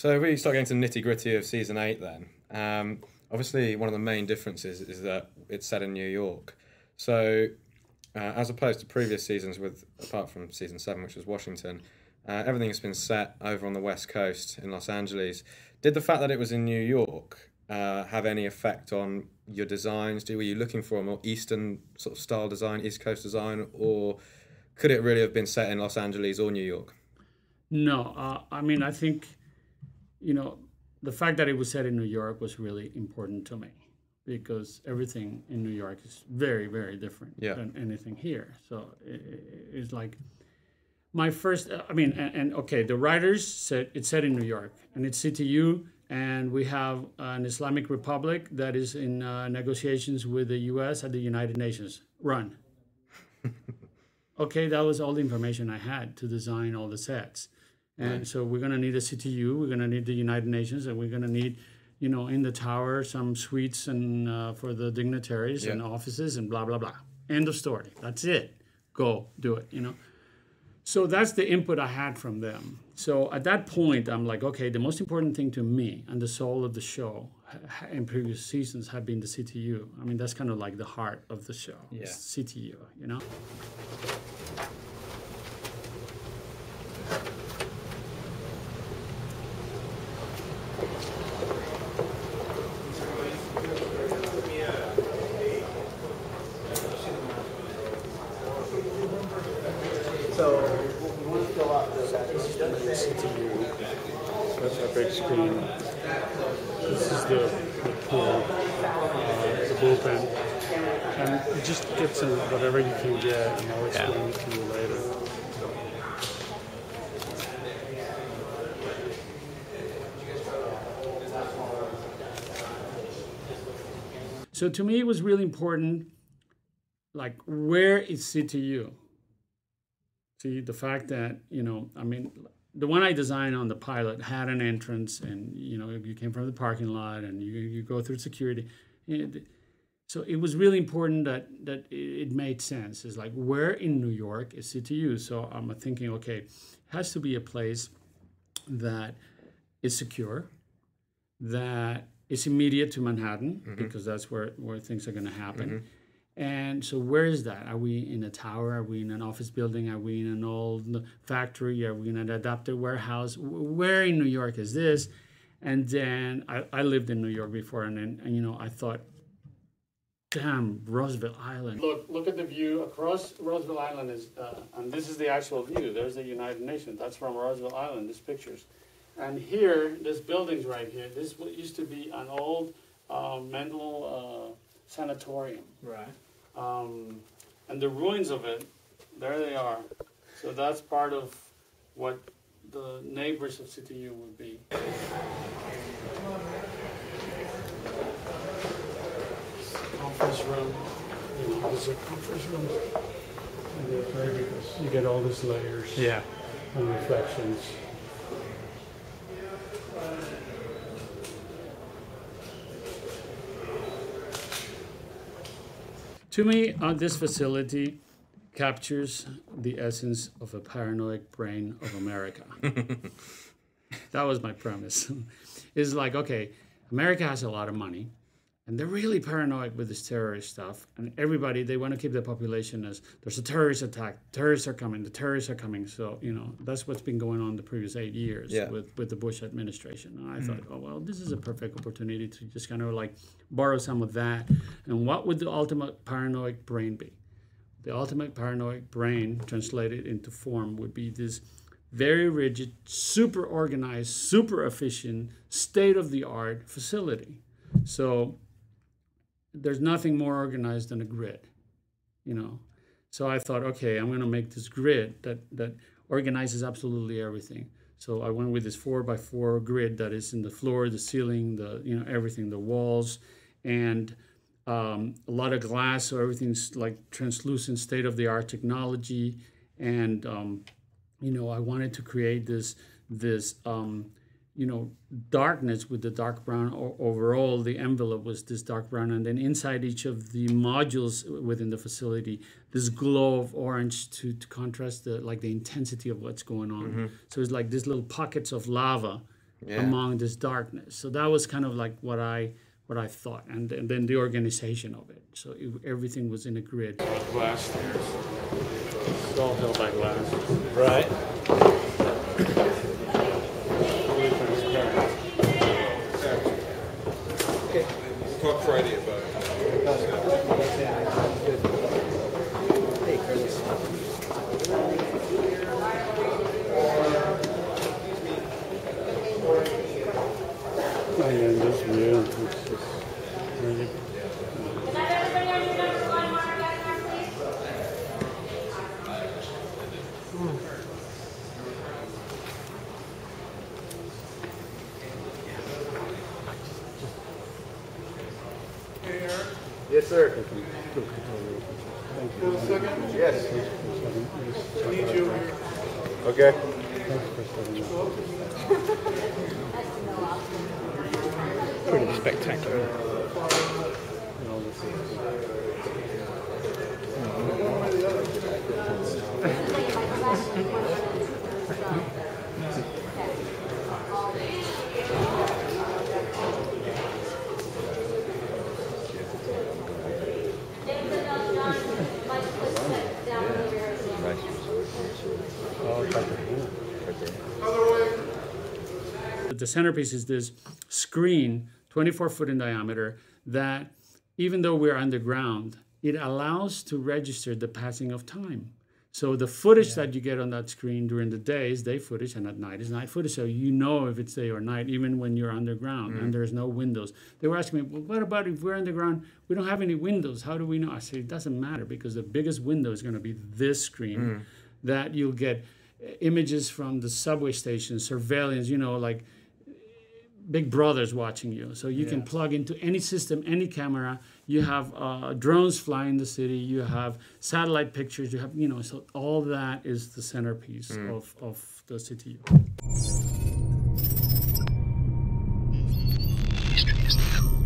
So we start getting to the nitty-gritty of season 8 then. Obviously, one of the main differences is that it's set in New York. So as opposed to previous seasons, apart from season 7, which was Washington, everything has been set over on the West Coast in Los Angeles. Did the fact that it was in New York have any effect on your designs? Were you looking for a more Eastern sort of style design, East Coast design, or could it really have been set in Los Angeles or New York? No, I mean, I think, the fact that it was set in New York was really important to me because everything in New York is very, very different than anything here. So it's like my first, okay, the writers said it's set in New York and it's CTU, and we have an Islamic Republic that is in negotiations with the U.S. at the United Nations. Run. Okay, that was all the information I had to design all the sets. And so we're going to need a CTU, we're going to need the United Nations, and we're going to need, in the tower, some suites and for the dignitaries and offices and blah, blah, blah. End of story. That's it. Go do it, So that's the input I had from them. So at that point, I'm like, okay, the most important thing to me and the soul of the show in previous seasons have been the CTU. I mean, that's kind of like the heart of the show, CTU, So we want to fill out this is the main CTU. That's our big screen. This is the pool, the bullpen. And you just get some whatever you can get, and I'll explain it to you later. So to me, it was really important, like, where is CTU? See, the fact that, the one I designed on the pilot had an entrance and, you came from the parking lot and you go through security. So it was really important that it made sense. It's like, where in New York is CTU? So I'm thinking, okay, it has to be a place that is secure, that is immediate to Manhattan, because that's where things are going to happen. And so where is that? Are we in a tower? Are we in an office building? Are we in an old factory? Are we in an adapted warehouse? Where in New York is this? And then I lived in New York before, and I thought, damn, Roosevelt Island. Look at the view across Roosevelt Island and this is the actual view. There's the United Nations. That's from Roosevelt Island, these pictures. And here, this building's right here. This used to be an old mental sanatorium. Right. And the ruins of it, there they are. So that's part of what the neighbors of CTU would be. Conference room, this is a conference room. And you get all these layers and reflections. To me, this facility captures the essence of a paranoid brain of America. That was my premise. It's like, okay, America has a lot of money, and they're really paranoid with this terrorist stuff. And everybody, they want to keep the population as there's a terrorist attack, terrorists are coming, the terrorists are coming. So, that's what's been going on the previous 8 years with the Bush administration. And I thought, oh, well, this is a perfect opportunity to just kind of like borrow some of that. And what would the ultimate paranoid brain be? The ultimate paranoid brain translated into form would be this very rigid, super organized, super efficient, state-of-the-art facility. So there's nothing more organized than a grid, So I thought, okay, I'm going to make this grid that organizes absolutely everything. So I went with this 4x4 grid that is in the floor, the ceiling, everything, the walls, and a lot of glass, so everything's like translucent, state-of-the-art technology. And I wanted to create this darkness with the dark brown overall. The envelope was this dark brown, and then inside each of the modules within the facility, this glow of orange to contrast the intensity of what's going on. So it's like these little pockets of lava among this darkness. So that was kind of like what I thought, and then the organization of it. So everything was in a grid. Glass stairs. It's all held by glass. Right. Okay. Talk Friday about it. Hey, Carlos. Oh, yeah, this view. It's just really. Yes, sir. Yes. Need you. Okay. Pretty spectacular. The centerpiece is this screen, 24 foot in diameter, that even though we're underground, it allows to register the passing of time. So the footage that you get on that screen during the day is day footage, and at night is night footage. So you know if it's day or night, even when you're underground and there's no windows. They were asking me, well, what about if we're underground? We don't have any windows. How do we know? I said, it doesn't matter, because the biggest window is going to be this screen that you'll get images from the subway station, surveillance, like Big Brother's watching you. So you can plug into any system, any camera. You have drones flying the city. You have satellite pictures. You have, so all that is the centerpiece of the city. History is now.